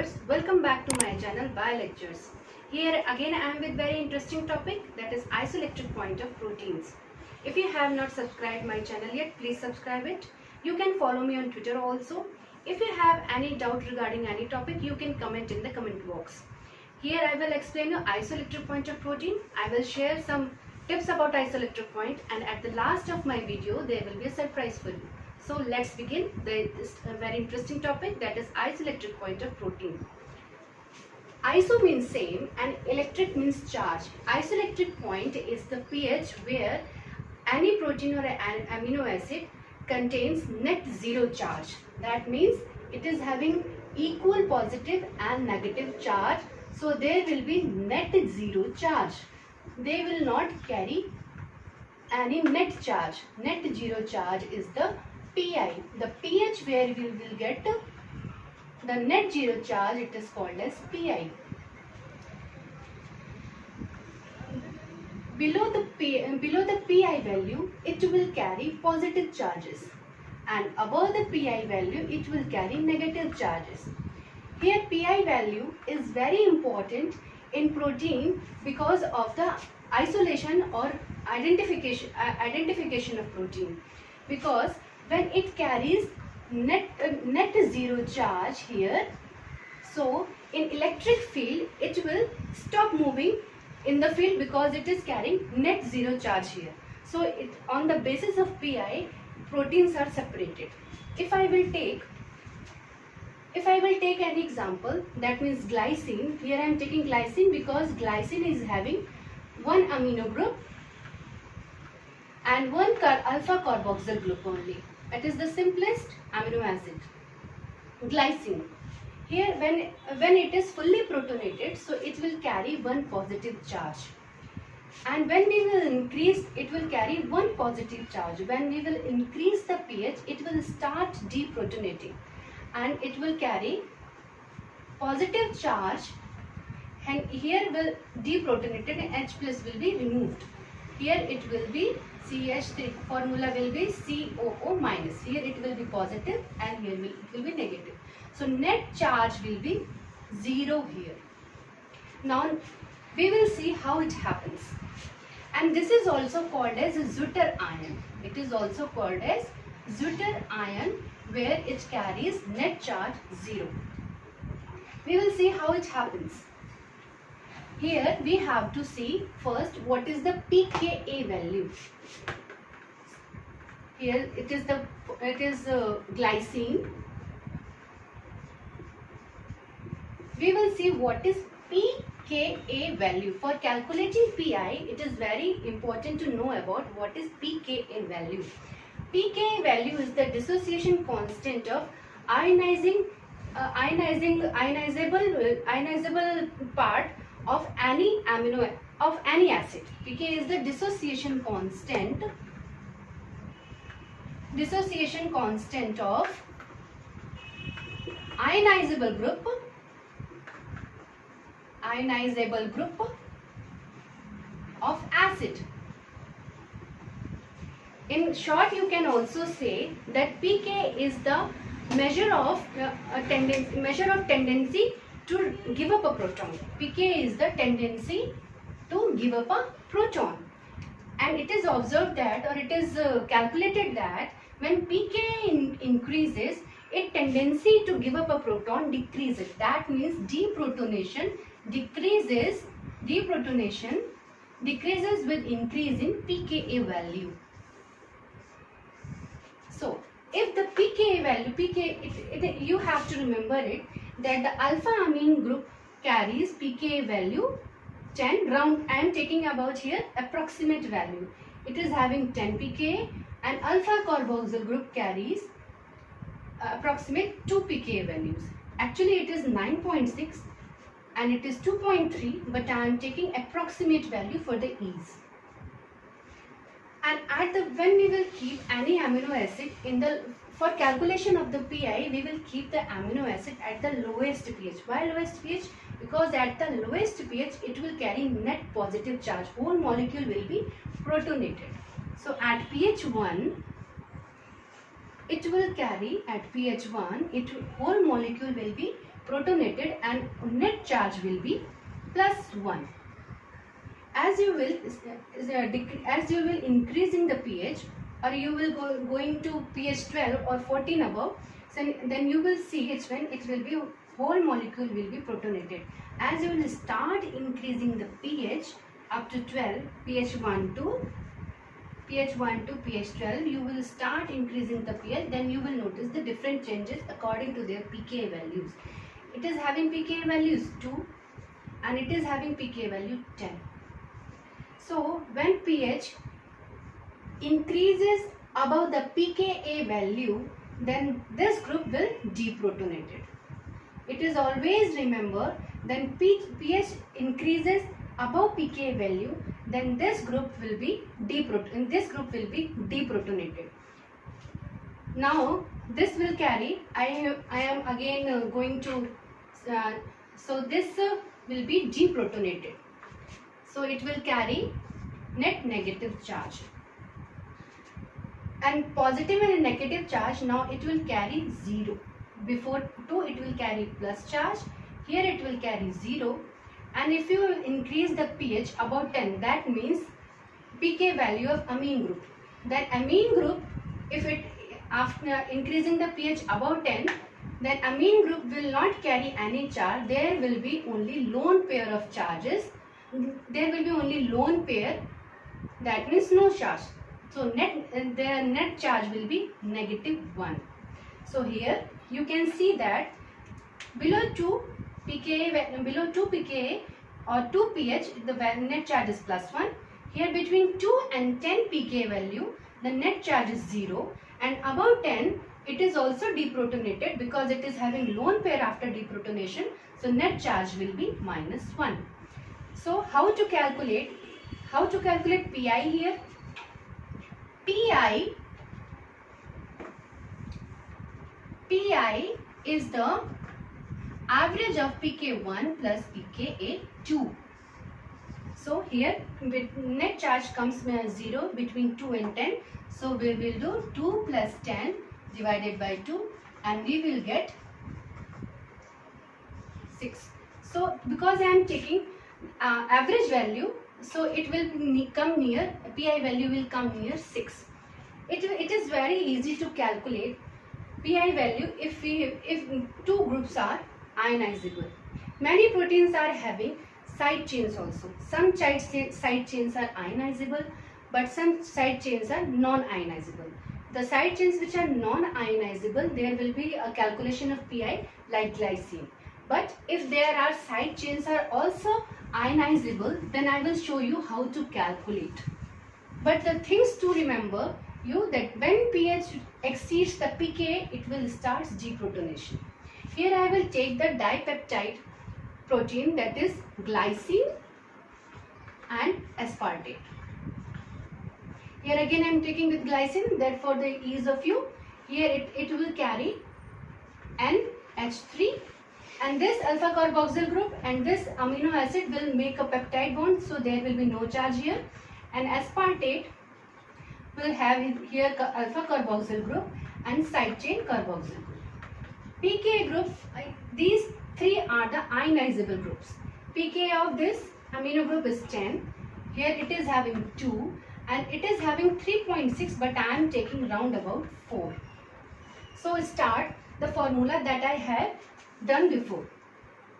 viewers, welcome back to my channel Biolectures. Here again I am with very interesting topic, that is isoelectric point of proteins. If you have not subscribed my channel yet, please subscribe it. You can follow me on Twitter also. If you have any doubt regarding any topic, you can comment in the comment box. Here I will explain you isoelectric point of protein. I will share some tips about isoelectric point, and at the last of my video there will be a surprise for you. So let's begin this very interesting topic, that is isoelectric point of protein. Iso means same and electric means charge. Isoelectric point is the pH where any protein or an amino acid contains net zero charge. That means it is having equal positive and negative charge. So there will be net zero charge. They will not carry any net charge. Net zero charge is the Pi. The pH where we will get the net zero charge, it is called as Pi. Below the Pi value, it will carry positive charges, and above the Pi value, it will carry negative charges. Here Pi value is very important in protein because of the isolation or identification of protein, because when it carries net zero charge here, so in electric field it will stop moving in the field because it is carrying net zero charge here. So on the basis of Pi, proteins are separated. If I will take an example, that means glycine. Here I am taking glycine because glycine is having one amino group and one alpha carboxyl group only. It is the simplest amino acid, glycine. Here when it is fully protonated, so it will carry one positive charge, and when we will increase, it will carry one positive charge. When we will increase the pH, it will start deprotonating and it will carry positive charge, and here will deprotonated and H plus will be removed. Here it will be CH3, formula will be COO minus. Here it will be positive and here it will be negative. So net charge will be 0 here. Now we will see how it happens. And this is also called as Zutter ion. It is also called as Zutter ion, where it carries net charge 0. We will see how it happens. Here we have to see first what is the pKa value. Here it is glycine. We will see what is pKa value. For calculating Pi, it is very important to know about what is pKa value. pKa value is the dissociation constant of ionizable part of any acid. pK is the dissociation constant of ionizable group of acid. In short, you can also say that pK is the measure of tendency to give up a proton. pK is the tendency to give up a proton, and it is observed that, or it is calculated that when pK increases, its tendency to give up a proton decreases. That means deprotonation decreases with increase in pKa value. So if the pKa value, you have to remember it, that the alpha amine group carries pKa value 10 round. I am taking about here approximate value. It is having 10 pKa, and alpha carboxyl group carries approximate 2 pKa values. Actually it is 9.6 and it is 2.3, but I am taking approximate value for the ease. And when we will keep any amino acid for calculation of the Pi, we will keep the amino acid at the lowest pH. Why lowest pH? Because at the lowest pH, it will carry net positive charge. Whole molecule will be protonated. So at pH 1, it will carry, whole molecule will be protonated and net charge will be +1. As you will increasing the pH, or you will going to pH 12 or 14 above, so then you will see it's when it will be whole molecule will be protonated. As you will start increasing the pH up to 12, pH 1 to pH 12, you will start increasing the pH. Then you will notice the different changes according to their pKa values. It is having pKa values 2 and it is having pKa value 10. So when pH increases above the pKa value, then this group will deprotonated. It is always remember, then pH increases above pKa value, then this group will be deprotonated. Now this will carry, I am again going to so this will be deprotonated. So it will carry net negative charge. And positive and negative charge, now it will carry 0. Before 2 it will carry plus charge. Here it will carry 0. And if you increase the pH above 10, that means pK value of amine group. Then amine group, if it after increasing the pH above 10, then amine group will not carry any charge. There will be only lone pair of charges. There will be only lone pair, that means no charge. So their net charge will be -1. So here you can see that below 2 pKa or 2 pH, the net charge is +1. Here between 2 and 10 pK value, the net charge is 0, and above 10 it is also deprotonated because it is having lone pair after deprotonation. So net charge will be -1. So how to calculate PI here? PI is the average of pK1 plus pKa2. So here with net charge comes 0 between 2 and 10. So we will do 2 plus 10 divided by 2 and we will get 6. So because I am taking average value, so it will come near, PI value will come near 6. It is very easy to calculate PI value if two groups are ionizable. Many proteins are having side chains also. Some side chains are ionizable, but some side chains are non-ionizable. The side chains which are non-ionizable, there will be a calculation of PI like glycine. But if there are side chains are also ionizable, then I will show you how to calculate. But the things to remember you that when pH exceeds the pK, it will start deprotonation. Here I will take the dipeptide protein, that is glycine and aspartate. Here again I am taking with glycine, therefore the ease of you, here it will carry NH3, and this alpha carboxyl group and this amino acid will make a peptide bond, so there will be no charge here, and aspartate will have here alpha carboxyl group and side chain carboxyl group. pK group, these three are the ionizable groups. pK of this amino group is 10, here it is having 2 and it is having 3.6, but I am taking round about 4. So start the formula that I have done before.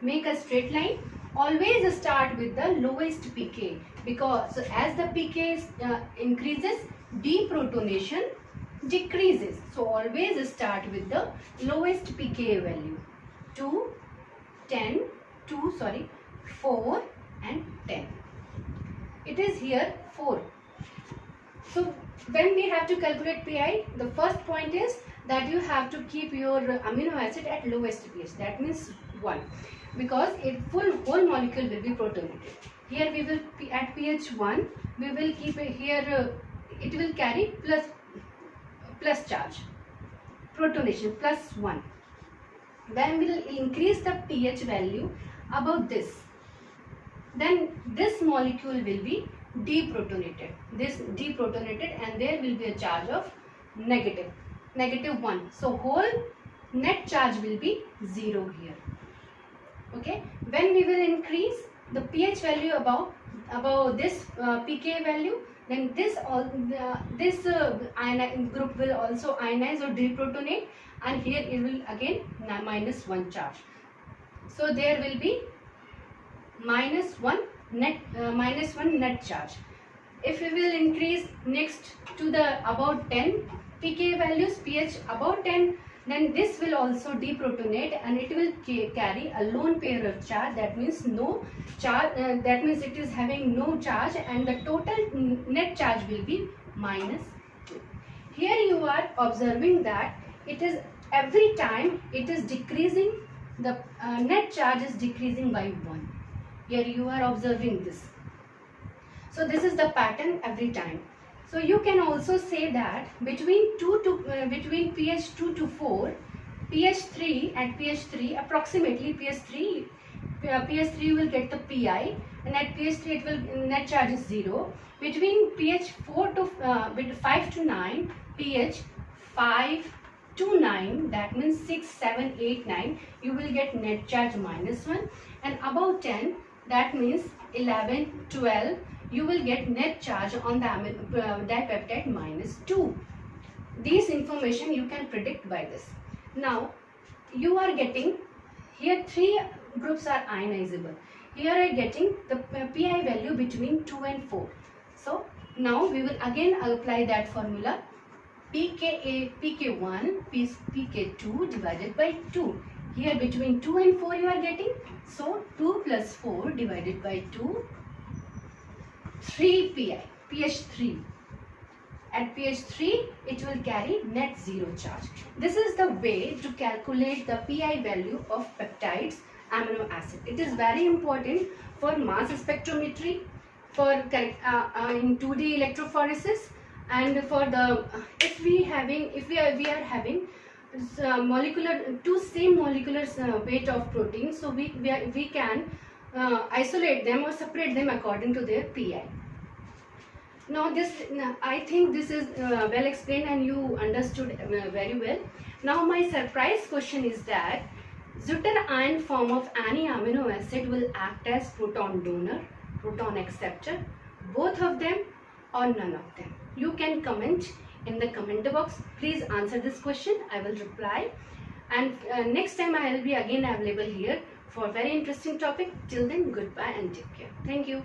Make a straight line. Always start with the lowest pK, because as the pK increases, deprotonation decreases. So always start with the lowest pK value. 4 and 10. It is here 4. So when we have to calculate PI, the first point is that you have to keep your amino acid at lowest pH. That means 1, because whole molecule will be protonated. Here we will at pH 1, we will keep it here. It will carry plus charge, protonation +1. When we will increase the pH value above this, then this molecule will be deprotonated. And there will be a charge of -1. So whole net charge will be 0 here. Okay, when we will increase the pH value above this pK value, then this group will also ionize or deprotonate, and here it will again -1 charge. So there will be -1 net charge. If we will increase next to the about 10 pK values, pH about 10, then this will also deprotonate and it will carry a lone pair of charge. That means no charge. That means it is having no charge, and the total net charge will be -2. Here you are observing that it is every time it is decreasing. The net charge is decreasing by 1. Here you are observing this. So this is the pattern every time. So you can also say that between pH 2 to 4, pH 3 and pH 3, approximately pH 3 will get the Pi, and at pH 3 it will net charge is 0. Between pH 5 to 9, pH 5 to 9, that means 6, 7, 8, 9, you will get net charge -1, and above 10, that means 11, 12, you will get net charge on the dipeptide -2. These information you can predict by this. Now you are getting here 3 groups are ionizable. Here I am getting the Pi value between 2 and 4. So now we will again apply that formula. pK1 pK2 divided by 2. Here between 2 and 4 you are getting. So 2 plus 4 divided by 2, 3 Pi, pH 3. At pH 3, it will carry net 0 charge. This is the way to calculate the Pi value of peptides, amino acid. It is very important for mass spectrometry, for in 2D electrophoresis, and for the if we are having two same molecular weight of protein, so we can isolate them or separate them according to their Pi. Now I think this is well explained and you understood very well. Now my surprise question is that Zutter ion form of any amino acid will act as proton donor, proton acceptor, both of them or none of them. You can comment in the comment box. Please answer this question. I will reply, and next time I will be again available here for a very interesting topic. Till then, goodbye and take care. Thank you.